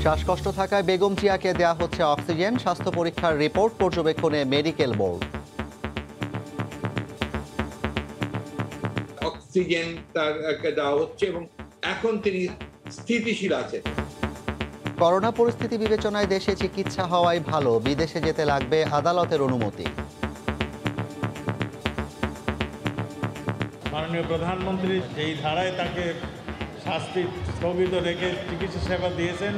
শ্বাসকষ্ট থাকায় বেগম জিয়াকে দেয়া হচ্ছে অক্সিজেন। স্বাস্থ্য পরীক্ষার রিপোর্ট পর্যবেক্ষণে মেডিকেল বোর্ড। অক্সিজেন তাকে দেওয়া হচ্ছে এবং এখন তিনি স্থিতিশীল আছেন। করোনা পরিস্থিতি বিবেচনায় দেশে চিকিৎসা হওয়াই ভালো, বিদেশে যেতে লাগবে আদালতের অনুমতি। মাননীয় প্রধানমন্ত্রী যেই ধারায় তাকে শাস্তি স্থগিত রেখে চিকিৎসা সেবা দিয়েছেন,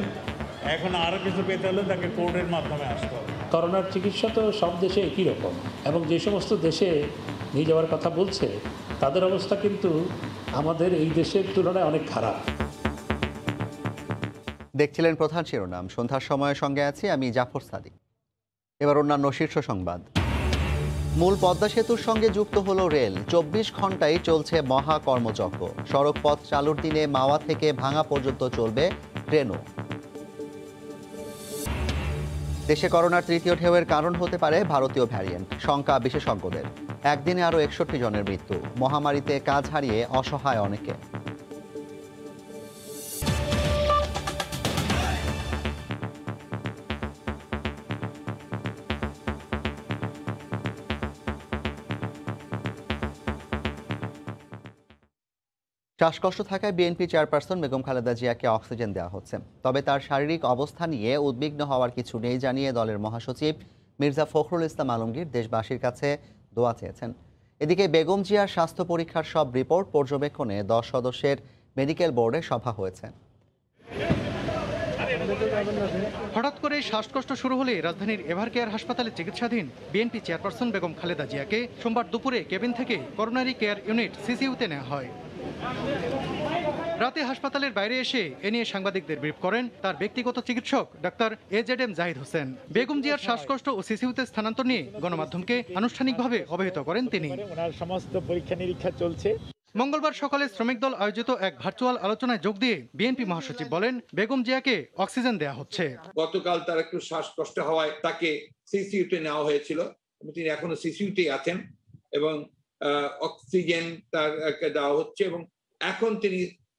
এখন আরও কিছু পেতে হলে তাকে কোর্টের মাধ্যমে আসতে হবে। করোনার চিকিৎসা তো সব দেশে একই রকম, এবং যে সমস্ত দেশে নিয়ে যাওয়ার কথা বলছে তাদের অবস্থা কিন্তু আমাদের এই দেশের তুলনায় অনেক খারাপ। দেখছিলেন প্রধান শিরোনাম। সন্ধ্যার সময়ের সঙ্গে আছি আমি জাফর সাদিক। এবার অন্যান্য শীর্ষ সংবাদ। মূল পদ্মা সেতুর সঙ্গে যুক্ত হলো রেল। 24 ঘন্টায় চলছে মহা কর্মযজ্ঞ। সড়ক পথ চালুর দিনে মাওয়া থেকে ভাঙা পর্যন্ত চলবে ট্রেনও। দেশে করোনার তৃতীয় ঢেউয়ের কারণ হতে পারে ভারতীয় ভ্যারিয়েন্ট, শঙ্কা বিশেষজ্ঞদের। একদিনে আরও 61 জনের মৃত্যু। মহামারীতে কাজ হারিয়ে অসহায় অনেকে। শ্বাসকষ্ট থাকায় বিএনপি চেয়ারপারসন বেগম খালেদা জিয়াকে অক্সিজেন দেওয়া হচ্ছে। তবে তার শারীরিক অবস্থা নিয়ে উদ্বিগ্ন হওয়ার কিছু নেই জানিয়ে দলের মহাসচিব মির্জা ফখরুল ইসলাম আলমগীর দেশবাসীর কাছে দোয়া চেয়েছেন। এদিকে বেগম জিয়ার স্বাস্থ্য পরীক্ষার সব রিপোর্ট পর্যবেক্ষণে 10 সদস্যের মেডিকেল বোর্ডে সভা হয়েছে। হঠাৎ করে শ্বাসকষ্ট শুরু হলে রাজধানীর এভারকেয়ার হাসপাতালে চিকিৎসাধীন বিএনপি চেয়ারপারসন বেগম খালেদা জিয়াকে সোমবার দুপুরে কেবিন থেকে করোনারি কেয়ার ইউনিট সিসিইউতে নেওয়া হয়। রাতে হাসপাতালের বাইরে এসে এ নিয়ে সাংবাদিকদের ব্রিফ করেন তার ব্যক্তিগত চিকিৎসক ডাক্তার AZM জাহিদ হোসেন। বেগম জিয়ার শ্বাসকষ্ট ও সিসিইউতে স্থানান্তর নিয়ে গণমাধ্যমকে আনুষ্ঠানিকভাবে অবহিত করেন তিনি। সমস্ত পরীক্ষা নিরীক্ষা চলছে। মঙ্গলবার সকালে শ্রমিক দল আয়োজিত এক ভার্চুয়াল আলোচনায় যোগ দিয়ে বিএনপি মহাসচিব বলেন, বেগম জিয়াকে অক্সিজেন দেওয়া হচ্ছে। গতকাল তার একটু শ্বাসকষ্ট হওয়ায় তাকে সিসিইউতে নেওয়া হয়েছিল। তিনি এখনো সিসিইউতেই আছেন এবং অক্সিজেন তাকে দেওয়া হচ্ছে এবং এখন তিনি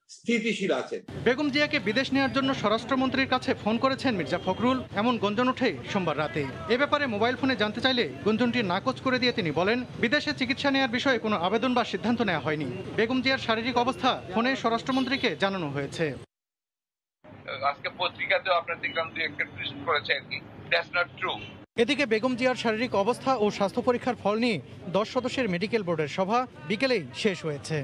স্থিতিশীল আছেন। বেগম জিয়াকে বিদেশ নেওয়ার জন্য স্বরাষ্ট্রমন্ত্রীর কাছে ফোন করেছেন মির্জা ফখরুল, এমন গুঞ্জন ওঠে সোমবার রাতে। এ ব্যাপারে মোবাইল ফোনে জানতে চাইলে গুঞ্জনটি নাকচ করে দিয়ে তিনি বলেন, বিদেশে চিকিৎসা নেওয়ার বিষয়ে কোনো আবেদন বা সিদ্ধান্ত নেওয়া হয়নি। বেগম জিয়ার শারীরিক অবস্থা ফোনে স্বরাষ্ট্রমন্ত্রীকে জানানো হয়েছে। আজকে পত্রিকাতেও আপনার দেখলাম দুই একটা টুইট করেছে আর কি, দ্যাটস নট ট্রু। এদিকে বেগম জিয়ার শারীরিক অবস্থা ও স্বাস্থ্য পরীক্ষার ফল নিয়ে 10 সদস্যের মেডিকেল বোর্ডের সভা বিকেলেই শেষ হয়েছে।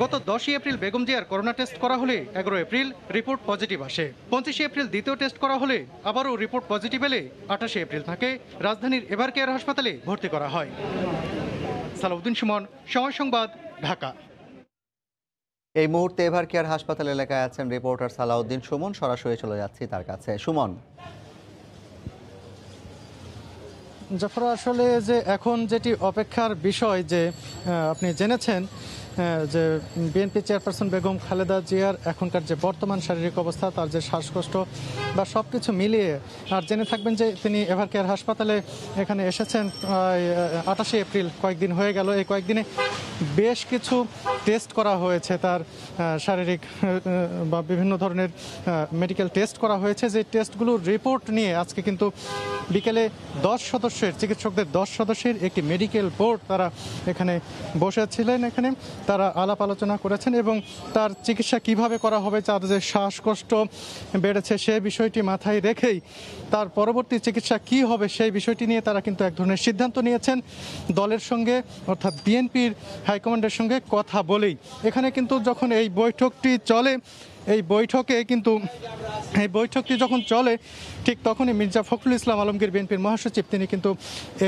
গত 10 এপ্রিল বেগম জিয়ার করোনা টেস্ট করা হলে 11 এপ্রিল রিপোর্ট পজিটিভ আসে। 25 এপ্রিল দ্বিতীয় টেস্ট করা হলে আবারও রিপোর্ট পজিটিভ এলে 28 এপ্রিল তাকে রাজধানীর এভারকেয়ার হাসপাতালে ভর্তি করা হয়। সালাউদ্দিন সুমন, সময় সংবাদ, ঢাকা। এই মুহূর্তে এভারকেয়ার হাসপাতাল এলাকায় আছেন রিপোর্টার সালাউদ্দিন সুমন। সরাসরি চলে যাচ্ছি তার কাছে। সুমন, জাফর, আসলে যে এখন যেটি অপেক্ষার বিষয় যে আপনি জেনেছেন যে বিএনপি চেয়ারপারসন বেগম খালেদা জিয়ার এখনকার যে বর্তমান শারীরিক অবস্থা, তার যে শ্বাসকষ্ট বা সব কিছু মিলিয়ে, আর জেনে থাকবেন যে তিনি এভারকেয়ার হাসপাতালে এখানে এসেছেন 28 এপ্রিল, কয়েকদিন হয়ে গেল। এই কয়েকদিনে বেশ কিছু টেস্ট করা হয়েছে তার শারীরিক বা বিভিন্ন ধরনের মেডিকেল টেস্ট করা হয়েছে। যে টেস্টগুলোর রিপোর্ট নিয়ে আজকে কিন্তু বিকেলে 10 সদস্যের চিকিৎসকদের 10 সদস্যের একটি মেডিকেল বোর্ড তারা এখানে বসেছিলেন। এখানে তারা আলাপ আলোচনা করেছেন এবং তার চিকিৎসা কিভাবে করা হবে, তার যে শ্বাসকষ্ট বেড়েছে সেই বিষয়টি মাথায় রেখেই তার পরবর্তী চিকিৎসা কি হবে সেই বিষয়টি নিয়ে তারা কিন্তু এক ধরনের সিদ্ধান্ত নিয়েছেন দলের সঙ্গে, অর্থাৎ বিএনপির হাইকমান্ডের সঙ্গে কথা বলেই। এখানে কিন্তু যখন এই বৈঠকটি চলে, এই বৈঠকটি যখন চলে ঠিক তখনই মির্জা ফখরুল ইসলাম আলমগীর বিএনপির মহাসচিব তিনি কিন্তু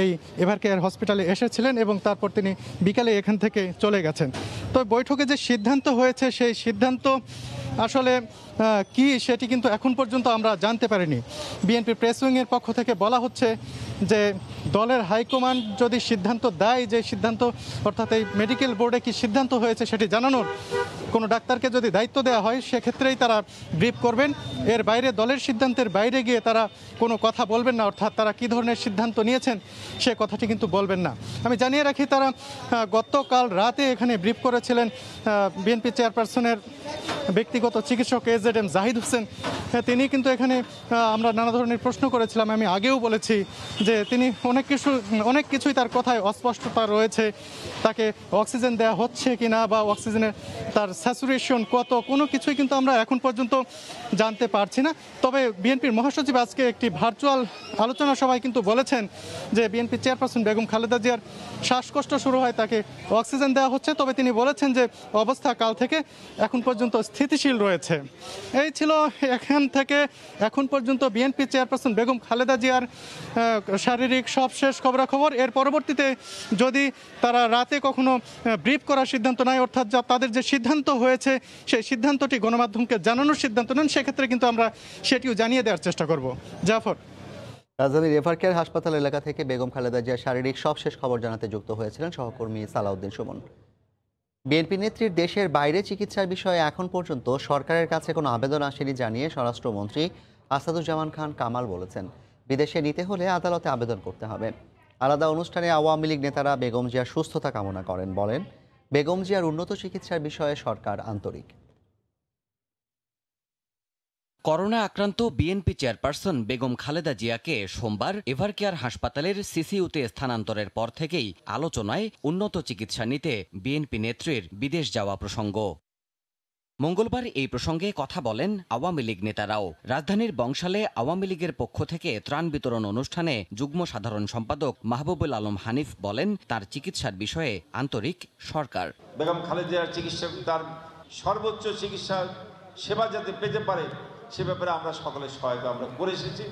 এই এভারকেয়ার হসপিটালে এসেছিলেন এবং তারপর তিনি বিকালে এখান থেকে চলে গেছেন। তো বৈঠকে যে সিদ্ধান্ত হয়েছে সেই সিদ্ধান্ত আসলে কি সেটি কিন্তু এখন পর্যন্ত আমরা জানতে পারিনি। বিএনপির প্রেস উইংয়ের পক্ষ থেকে বলা হচ্ছে যে দলের হাইকমান্ড যদি সিদ্ধান্ত দেয়, যে সিদ্ধান্ত অর্থাৎ এই মেডিকেল বোর্ডে কি সিদ্ধান্ত হয়েছে সেটি জানানোর, কোনো ডাক্তারকে যদি দায়িত্ব দেওয়া হয় সেক্ষেত্রেই তারা ব্রিফ করবেন। এর বাইরে দলের সিদ্ধান্তের বাইরে গিয়ে তারা কোনো কথা বলবেন না, অর্থাৎ তারা কী ধরনের সিদ্ধান্ত নিয়েছেন সে কথাটি কিন্তু বলবেন না। আমি জানিয়ে রাখি তারা গতকাল রাতে এখানে ব্রিফ করেছিলেন বিএনপি চেয়ারপারসনের ব্যক্তিগত চিকিৎসক AZM জাহিদ হোসেন। তিনি কিন্তু এখানে আমরা নানা ধরনের প্রশ্ন করেছিলাম, আমি আগেও বলেছি যে তিনি অনেক কিছুই তার কথায় অস্পষ্টতা রয়েছে। তাকে অক্সিজেন দেওয়া হচ্ছে কি না বা অক্সিজেনের তার স্যাচুরেশন কত, কোনো কিছুই কিন্তু আমরা এখন পর্যন্ত জানতে পারছি না। তবে বিএনপির মহাসচিব আজকে একটি ভার্চুয়াল আলোচনা সভায় কিন্তু বলেছেন যে বিএনপি চেয়ারপারসন বেগম খালেদা জিয়ার শ্বাসকষ্ট শুরু হয়, তাকে অক্সিজেন দেওয়া হচ্ছে। তবে তিনি বলেছেন যে অবস্থা কাল থেকে এখন পর্যন্ত স্থিতিশীল রয়েছে। এই ছিল এখান থেকে এখন পর্যন্ত বিএনপি চেয়ারপারসন বেগম খালেদা জিয়ার শারীরিক সবশেষ খবরাখবর। এর পরবর্তীতে যদি তারা রাতে কখনো ব্রিফ করার সিদ্ধান্ত নেয়, অর্থাৎ তাদের যে সিদ্ধান্ত হয়েছে সেই সিদ্ধান্তটি গণমাধ্যমকে জানানোর সিদ্ধান্ত নেন, সেক্ষেত্রে কিন্তু আমরা সেটিও জানিয়ে দেওয়ার চেষ্টা করব। জাফর। রাজধানীর রেফার হাসপাতাল এলাকা থেকে বেগম খালেদা জিয়ার শারীরিক সবশেষ খবর জানাতে যুক্ত হয়েছিলেন সহকর্মী সালাউদ্দিন সুমন। বিএনপি নেত্রীর দেশের বাইরে চিকিৎসার বিষয়ে এখন পর্যন্ত সরকারের কাছে কোনো আবেদন আসেনি জানিয়ে স্বরাষ্ট্রমন্ত্রী আসাদুজ্জামান খান কামাল বলেছেন, বিদেশে নিতে হলে আদালতে আবেদন করতে হবে। আলাদা অনুষ্ঠানে আওয়ামী লীগ নেতারা বেগম জিয়ার সুস্থতা কামনা করেন, বলেন বেগম জিয়ার উন্নত চিকিৎসার বিষয়ে সরকার আন্তরিক। করোনা আক্রান্ত বিএনপি চেয়ারপারসন বেগম খালেদা জিয়াকে সোমবার এভারকেয়ার হাসপাতালের সিসিইউতে স্থানান্তরের পর থেকেই আলোচনায় উন্নত চিকিৎসা নিতে বিএনপি নেত্রীর বিদেশ যাওয়া প্রসঙ্গ। মঙ্গলবার এই প্রসঙ্গে কথা বলেন আওয়ামী লীগ নেতারাও। রাজধানীর বংশালে আওয়ামী লীগের পক্ষ থেকে ত্রাণ বিতরণ অনুষ্ঠানে যুগ্ম সাধারণ সম্পাদক মাহবুবুল আলম হানিফ বলেন, তার চিকিৎসার বিষয়ে আন্তরিক সরকার। বেগম খালেদার চিকিৎসা, তার সর্বোচ্চ চিকিৎসা সেবা যাতে পেতে পারে সে ব্যাপারে আমরা সকলের সহায়তা আমরা করে এসেছি।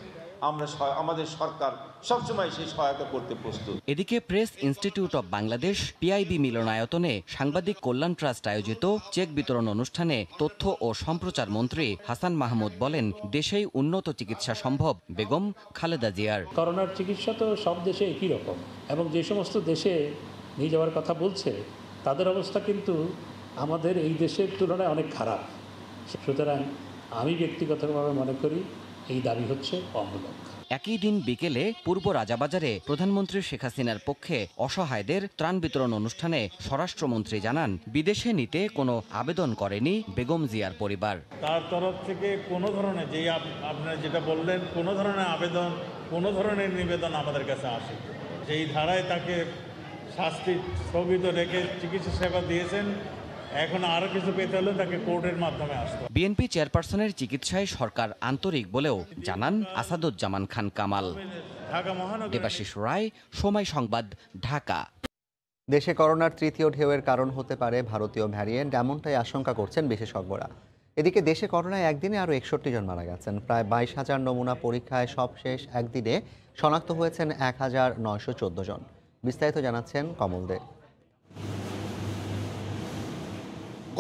আমাদের সরকার সবসময় সেই সহায়তা করতে প্রস্তুত। এদিকে press institute of Bangladesh PIB মিলনায়তনে সাংবাদিক কল্যাণ ট্রাস্ট আয়োজিত চেক বিতরণ অনুষ্ঠানে তথ্য ও সম্প্রচার মন্ত্রী হাসান মাহমুদ বলেন, দেশেই উন্নত চিকিৎসা সম্ভব বেগম খালেদা জিয়ার। করোনার চিকিৎসা তো সব দেশে একই রকম, এবং যে সমস্ত দেশে নিয়ে যাওয়ার কথা বলছে তাদের অবস্থা কিন্তু আমাদের এই দেশের তুলনায় অনেক খারাপ। সুতরাং আমি ব্যক্তিগতভাবে মনে করি এই দাবি হচ্ছে অমূলক। একই দিন বিকেলে পূর্ব রাজাবাজারে প্রধানমন্ত্রী শেখ হাসিনার পক্ষে অসহায়দের ত্রাণ বিতরণ অনুষ্ঠানে স্বরাষ্ট্রমন্ত্রী জানান, বিদেশে নিতে কোনো আবেদন করেনি বেগম জিয়ার পরিবার। তার তরফ থেকে কোনো ধরনের, যে আপনারা যেটা বললেন, কোনো ধরনের আবেদন, কোনো ধরনের নিবেদন আমাদের কাছে আসে। যেই ধারায় তাকে শাস্তি স্থগিত রেখে চিকিৎসা সেবা দিয়েছেন, এখন আরো কিছু পেতে হলে তাকে কোর্টের মাধ্যমে আসতে। বিএনপি চেয়ারপারসনের চিকিৎসায় সরকার আন্তরিক বলেও জানান আসাদুজ্জামান খান কামাল। দেবাশিস রায়, সময় সংবাদ, ঢাকা। দেশে করোনার তৃতীয় ঢেউয়ের কারণ হতে পারে ভারতীয় ভ্যারিয়েন্ট, এমনটাই আশঙ্কা করছেন বিশেষজ্ঞরা। এদিকে দেশে করোনায় একদিনে আরও 61 জন মারা গেছেন। প্রায় 22,000 নমুনা পরীক্ষায় সবশেষ একদিনে শনাক্ত হয়েছেন 1914 জন। বিস্তারিত জানাচ্ছেন কমল দে।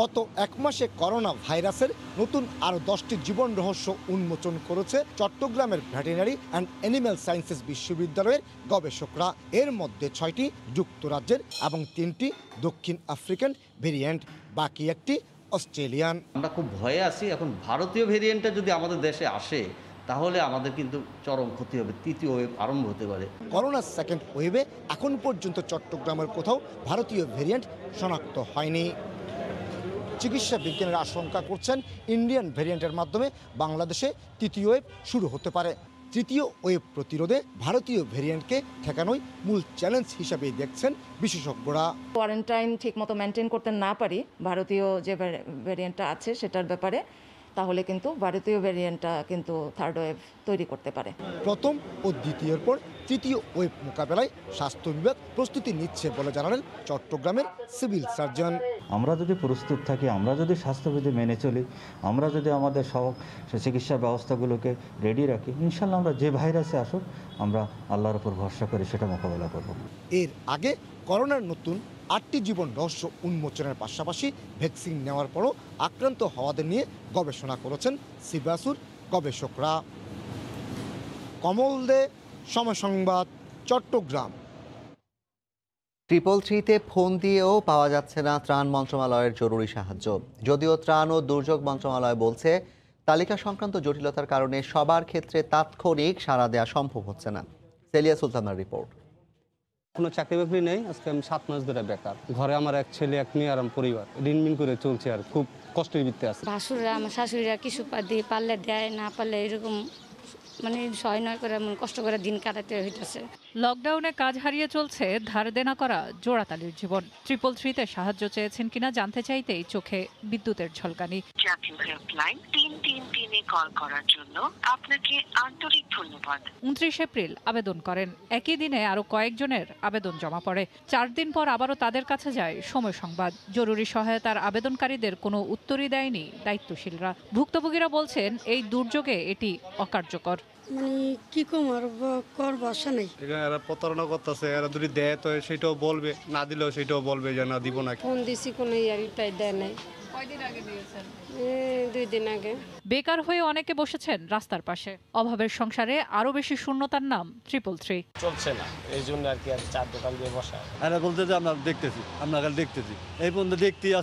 গত এক মাসে করোনা ভাইরাসের নতুন আরও 10টি জীবন রহস্য উন্মোচন করেছে চট্টগ্রামের ভেটেরিনারি অ্যান্ড অ্যানিম্যাল সায়েন্সেস বিশ্ববিদ্যালয়ের গবেষকরা। এর মধ্যে 6টি যুক্তরাজ্যের এবং 3টি দক্ষিণ আফ্রিকান ভেরিয়েন্ট, বাকি একটি অস্ট্রেলিয়ান। আমরা খুব ভয়ে আছি। এখন ভারতীয় ভেরিয়েন্টটা যদি আমাদের দেশে আসে তাহলে আমাদের কিন্তু চরম ক্ষতি হবে, তৃতীয় ওয়েভ আরম্ভ হতে পারে। করোনার সেকেন্ড ওয়েভে এখন পর্যন্ত চট্টগ্রামের কোথাও ভারতীয় ভেরিয়েন্ট শনাক্ত হয়নি। চিকিৎসা বিজ্ঞানীরা আশঙ্কা করছেন ইন্ডিয়ান ভেরিয়েন্টের মাধ্যমে বাংলাদেশে তৃতীয় ওয়েভ শুরু হতে পারে। তৃতীয় ওয়েভ প্রতিরোধে ভারতীয় ভেরিয়েন্টকে ঠেকানোই মূল চ্যালেঞ্জ হিসাবেই দেখছেন বিশেষজ্ঞরা। কোয়ারেন্টাইন ঠিকমতো মেনটেন করতে না পারি ভারতীয় যে ভেরিয়েন্টটা আছে সেটার ব্যাপারে, তাহলে কিন্তু ভারতীয় ভেরিয়েন্টটা কিন্তু থার্ড ওয়েভ তৈরি করতে পারে। প্রথম ও দ্বিতীয়ের পর তৃতীয় ওয়েভ মোকাবেলায় স্বাস্থ্য বিভাগ প্রস্তুতি নিচ্ছে বলে জানালেন চট্টগ্রামের সিভিল সার্জন। আমরা যদি প্রস্তুত থাকি, আমরা যদি স্বাস্থ্যবিধি মেনে চলি, আমরা যদি আমাদের সব চিকিৎসা ব্যবস্থাগুলোকে রেডি রাখি, ইনশাল্লাহ আমরা যে ভাইরাসে আসুক আমরা আল্লাহর উপর ভরসা করে সেটা মোকাবেলা করব। এর আগে করোনার নতুন 8টি জীবন রহস্য উন্মোচনের পাশাপাশি ভ্যাকসিন নেওয়ার পরও আক্রান্ত হওয়াদের নিয়ে গবেষণা করেছেন সিবাসুর গবেষকরা। কমল দে, সময় সংবাদ, চট্টগ্রাম। 333-তে ফোন দিয়েও পাওয়া যাচ্ছে না ত্রাণ মন্ত্রণালয়ের জরুরি সাহায্য। যদিও ত্রাণ ও দুর্যোগ মন্ত্রণালয় বলছে তালিকা সংক্রান্ত জটিলতার কারণে সবার ক্ষেত্রে তাৎক্ষণিক সাড়া দেওয়া সম্ভব হচ্ছে না। সেলিয়া সুলতানার রিপোর্ট। কোনো চাকরি বাকরি নেই, আজকে আমি 7 মাস ধরে বেকার। ঘরে আমার এক ছেলে এক মেয়ে আর পরিবার ঋণ করে চলছে, আর খুব কষ্টের ভিত্তিতে আছে। ভাসুররা আমার শাশুড়িরা কিছু দিয়ে পারলে দেয়, না পারলে এরকম মানে সহায় নয় করে কষ্ট করে দিন কাটাতে হইতেছে। লকডাউনে কাজ হারিয়ে চলছে ধার দেনা করা জোড়াতালির জীবন। 333-তে সাহায্য চেয়েছেন কিনা জানতে চাইতেই চোখে বিদ্যুতের ঝলকানি। জাতীয় হেল্পলাইন 333-এ কল করার জন্য আপনাকে আন্তরিক ধন্যবাদ। 29 এপ্রিল আবেদন করেন, একই দিনে আরো কয়েকজনের আবেদন জমা পড়ে। 4 দিন পর আবারও তাদের কাছে যায় সময় সংবাদ। জরুরি সহায়তার আবেদনকারীদের কোনো উত্তরই দেয়নি দায়িত্বশীলরা। ভুক্তভোগীরা বলছেন এই দুর্যোগে এটি অকার্যকর। মানে কি কমার কর বসা নেই, এরা প্রতারণা করতেছে। এরা যদি দেয় তো সেটাও বলবে, না দিলেও সেটাও বলবে যে না দিব না। ফোন দিছি কোনো ইয়ারিটাই দেয় নাই। কয়দিন আগে দিয়েছেন? 2 দিন আগে। বেকার হয়ে অনেকে বসেছেন রাস্তার পাশে। অভাবের সংসারে আরো বেশি শূন্যতার নাম 333। চলছে না, এই জন্য আর কি চার দোকান দিয়ে বসা। এরা বলতে যে আমরা দেখতেছি, আমরা দেখতেছি, এই পর্যন্ত দেখতেই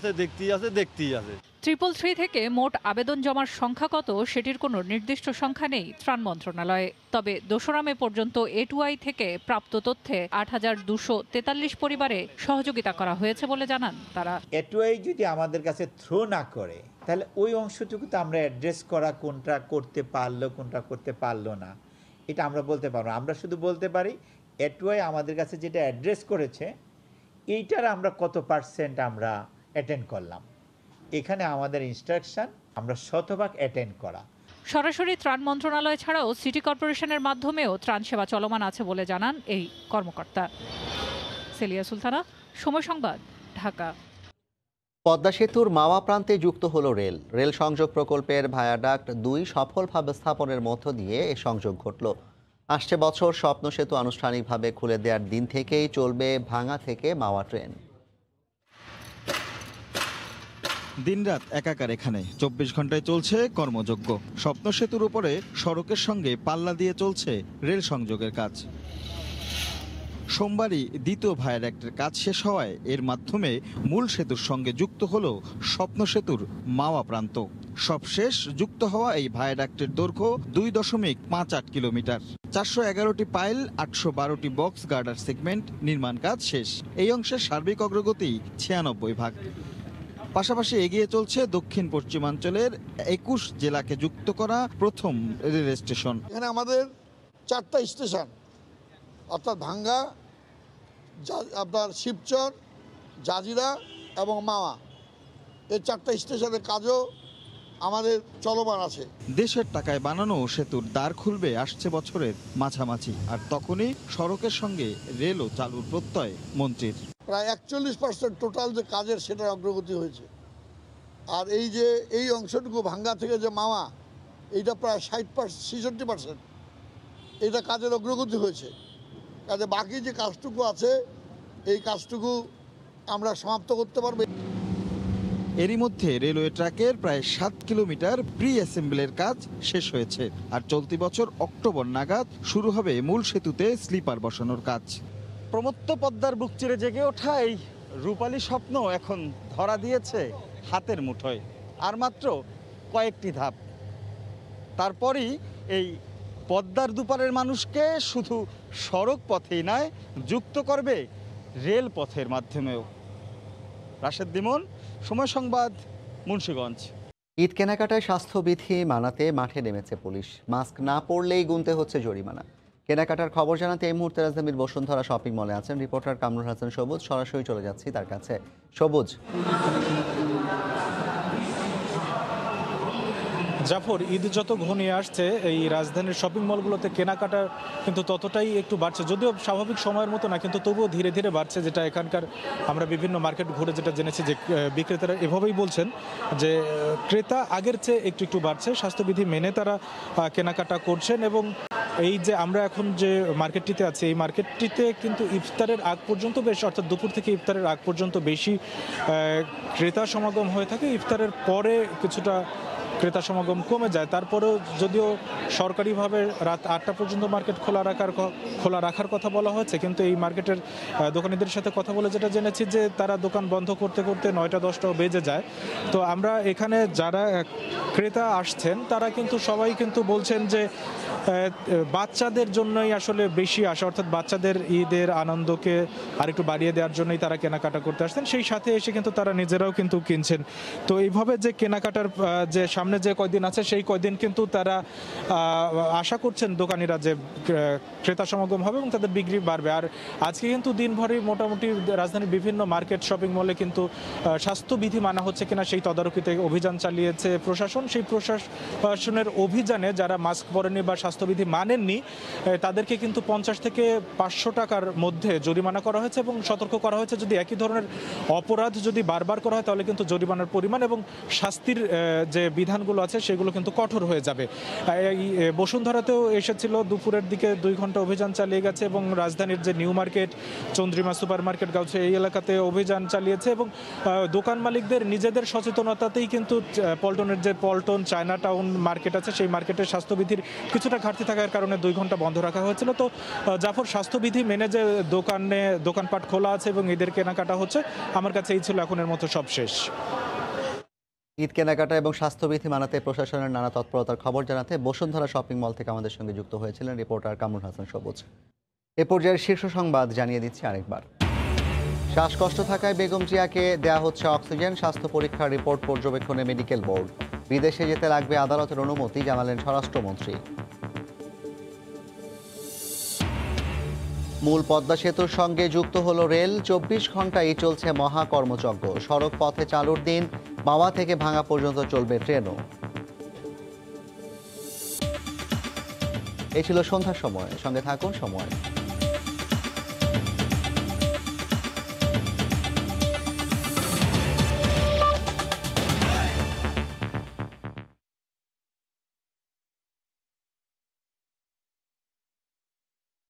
আছে। 333 থেকে মোট আবেদন জমার সংখ্যা কত সেটির কোনো নির্দিষ্ট সংখ্যা নেই ত্রাণ মন্ত্রণালয়ে। তবে 2 মে পর্যন্ত এটুআই থেকে প্রাপ্ত তথ্যে 8,243 পরিবারে সহযোগিতা করা হয়েছে বলে জানান তারা। এটুআই যদি আমাদের কাছে থ্রো না করে তাহলে ওই অংশটুকু তো আমরা অ্যাড্রেস করা কোনটা করতে পারলো কোনটা করতে পারলো না এটা আমরা বলতে পারবো। আমরা শুধু বলতে পারি এটুআই আমাদের কাছে যেটা অ্যাড্রেস করেছে এইটার আমরা কত % আমরা অ্যাটেন্ড করলাম। এখানে আমাদের ইনস্ট্রাকশন আমরা 100% অ্যাটেন্ড করা। সরাসরি ত্রাণ মন্ত্রণালয় ছাড়াও সিটি কর্পোরেশনের মাধ্যমেও ত্রাণ সেবা চলমান আছে বলে জানান এই কর্মকর্তা। সেলিয়া সুলতানা, সময় সংবাদ, ঢাকা। পদ্মা সেতুর মাওয়া প্রান্তে যুক্ত হলো রেল সংযোগ প্রকল্পের ভায়াডাক্ট 2 সফলভাবে স্থাপনের মধ্য দিয়ে এ সংযোগ ঘটল। আসছে বছর স্বপ্ন সেতু আনুষ্ঠানিকভাবে খুলে দেওয়ার দিন থেকেই চলবে ভাঙা থেকে মাওয়া ট্রেন। দিনরাত একাকার এখানে 24 ঘন্টায় চলছে কর্মযজ্ঞ। স্বপ্ন সেতুর উপরে সড়কের সঙ্গে পাল্লা দিয়ে চলছে রেল সংযোগের কাজ। সোমবারই দ্বিতীয় ভায়াডাক্টের কাজ শেষ হওয়ায় এর মাধ্যমে মূল সেতুর সঙ্গে যুক্ত হলো স্বপ্ন সেতুর মাওয়া প্রান্ত। সবশেষ যুক্ত হওয়া এই ভায়াডাক্টের দৈর্ঘ্য 2.58 কিলোমিটার। 411টি পাইল, 812টি বক্স গার্ডার সেগমেন্ট নির্মাণ কাজ শেষ। এই অংশের সার্বিক অগ্রগতি 96%। পাশাপাশি এগিয়ে চলছে দক্ষিণ পশ্চিমাঞ্চলের 21 জেলাকে যুক্ত করা প্রথম রেল স্টেশন। এখানে আমাদের 4টা স্টেশন, অর্থাৎ ভাঙ্গা, আপনার শিবচর, জাজিরা এবং মাওয়া, এই 4টা স্টেশনের কাজও আমাদের চলমান আছে। দেশের টাকায় বানানো সেতুর দ্বার খুলবে আসছে বছরের মাঝামাঝি, আর তখনই সড়কের সঙ্গে রেলও চালুর প্রত্যয় মন্ত্রীর। প্রায় 41% টোটাল যে কাজের সেটার অগ্রগতি হয়েছে। আর এই যে এই অংশটুকু ভাঙ্গা থেকে যে মাওয়া, এইটা প্রায় 66% এটা কাজের অগ্রগতি হয়েছে। কাজে বাকি যে কাজটুকু আছে এই কাজটুকু আমরা সমাপ্ত করতে পারবো। এরই মধ্যে রেলওয়ে ট্র্যাকের প্রায় 7 কিলোমিটার প্রি অ্যাসেম্বলের কাজ শেষ হয়েছে, আর চলতি বছর অক্টোবর নাগাদ শুরু হবে মূল সেতুতে স্লিপার বসানোর কাজ। প্রমত্ত পদ্মার বুক চিরে জেগে ওঠা এই রূপালী স্বপ্ন এখন ধরা দিয়েছে হাতের মুঠোয়। আর মাত্র কয়েকটি ধাপ, তারপরই এই পদ্মার দুপারের মানুষকে শুধু সড়ক পথেই নয়, যুক্ত করবে রেল পথের মাধ্যমেও। রাশেদ দিমন, সময় সংবাদ, মুন্সিগঞ্জ। ঈদ কেনাকাটায় স্বাস্থ্যবিধি মানাতে মাঠে নেমেছে পুলিশ। মাস্ক না পরলেই গুনতে হচ্ছে জরিমানা। কেনাকাটার খবর জানাতে এই মুহূর্তে রাজধানীর বসুন্ধরা শপিং মলে আছেন রিপোর্টার কামরুল হাসান সবুজ। সরাসরি চলে যাচ্ছি তার কাছে। সবুজ। জাফর, ঈদ যত ঘনিয়ে আসছে এই রাজধানীর শপিং মলগুলোতে কেনাকাটা কিন্তু ততটাই একটু বাড়ছে, যদিও স্বাভাবিক সময়ের মতো না, কিন্তু তবুও ধীরে ধীরে বাড়ছে। যেটা এখানকার আমরা বিভিন্ন মার্কেট ঘুরে যেটা জেনেছি যে বিক্রেতারা এভাবেই বলছেন যে ক্রেতা আগের চেয়ে একটু বাড়ছে। স্বাস্থ্যবিধি মেনে তারা কেনাকাটা করছেন। এবং এই যে আমরা এখন যে মার্কেটটিতে আছি, এই মার্কেটটিতে কিন্তু ইফতারের আগ পর্যন্ত বেশ, অর্থাৎ দুপুর থেকে ইফতারের আগ পর্যন্ত বেশি ক্রেতা সমাগম হয়ে থাকে। ইফতারের পরে কিছুটা ক্রেতা সমাগম কমে যায়, তারপরেও যদিও সরকারিভাবে রাত 8টা পর্যন্ত মার্কেট খোলা রাখার কথা বলা হয়েছে, কিন্তু এই মার্কেটের দোকানিদের সাথে কথা বলে যেটা জেনেছি যে তারা দোকান বন্ধ করতে করতে 9টা 10টাও বেজে যায়। তো আমরা এখানে যারা ক্রেতা আসছেন তারা কিন্তু সবাই কিন্তু বলছেন যে বাচ্চাদের জন্যই আসলে বেশি আসা, অর্থাৎ বাচ্চাদের ঈদের আনন্দকে আরেকটু বাড়িয়ে দেওয়ার জন্যই তারা কেনাকাটা করতে আসছেন, সেই সাথে এসে কিন্তু তারা নিজেরাও কিন্তু কিনছেন। তো এইভাবে যে কেনাকাটার যে সামনে যে কয়দিন আছে সেই কয়দিন কিন্তু তারা আশা করছেন দোকানিরা যে ক্রেতা সমাগম হবে এবং তাদের বিক্রি বাড়বে। আর আজকে কিন্তু দিনভরই মোটামুটি রাজধানীর বিভিন্ন মার্কেট শপিং মলে কিন্তু স্বাস্থ্যবিধি মানা হচ্ছে কিনা সেই তদারকিতে অভিযান চালিয়েছে প্রশাসন। সেই প্রশাসনের অভিযানে যারা মাস্ক পরেননি বা স্বাস্থ্যবিধি মানেননি তাদেরকে কিন্তু 50 থেকে 500 টাকার মধ্যে জরিমানা করা হয়েছে এবং সতর্ক করা হয়েছে যদি একই ধরনের অপরাধ যদি বারবার করা হয় তাহলে কিন্তু জরিমানার পরিমাণ এবং শাস্তির যে বিধানগুলো আছে সেগুলো কিন্তু কঠোর হয়ে যাবে। এই বসুন্ধরাতেও এসেছিল দুপুরের দিকে 2 ঘন্টা অভিযান চালিয়ে গেছে এবং রাজধানীর যে New Market, Chandrima Super Market, গাউছে এই এলাকাতে অভিযান চালিয়েছে এবং দোকান মালিকদের নিজেদের সচেতনতাতেই কিন্তু পল্টনের যে পল্টন চায়না টাউন মার্কেট আছে সেই মার্কেটের স্বাস্থ্যবিধির কিছুটা ঘাটতি থাকার কারণে 2 ঘন্টা বন্ধ রাখা হয়েছিল। তো জাফর, স্বাস্থ্যবিধি মেনে যে দোকানপাট খোলা আছে এবং ঈদের কেনাকাটা হচ্ছে, আমার কাছে এই ছিল এখনের মতো সব শেষ। ঈদ কেনাকাটা এবং স্বাস্থ্যবিধি মানাতে প্রশাসনের নানা তৎপরতার খবর জানাতে বসুন্ধরা শপিং মল থেকে আমাদের সঙ্গে যুক্ত হয়েছিলেন রিপোর্টার কামরুল হাসান সবুজ। এ পর্যায়ের শীর্ষ সংবাদ জানিয়ে দিচ্ছি আরেকবার। শ্বাসকষ্ট থাকায় বেগম জিয়াকে দেয়া হচ্ছে অক্সিজেন, স্বাস্থ্য পরীক্ষার রিপোর্ট পর্যবেক্ষণে মেডিকেল বোর্ড। বিদেশে যেতে লাগবে আদালতের অনুমতি, জানালেন স্বরাষ্ট্রমন্ত্রী। মূল পদ্মা সেতুর সঙ্গে যুক্ত হলো রেল, 24 ঘন্টায় চলছে মহা কর্মযজ্ঞ। সড়ক পথে চালুর দিন, মাওয়া থেকে ভাঙা পর্যন্ত চলবে ট্রেনও। এই ছিল সন্ধ্যার সময়, সঙ্গে থাকুন সময়।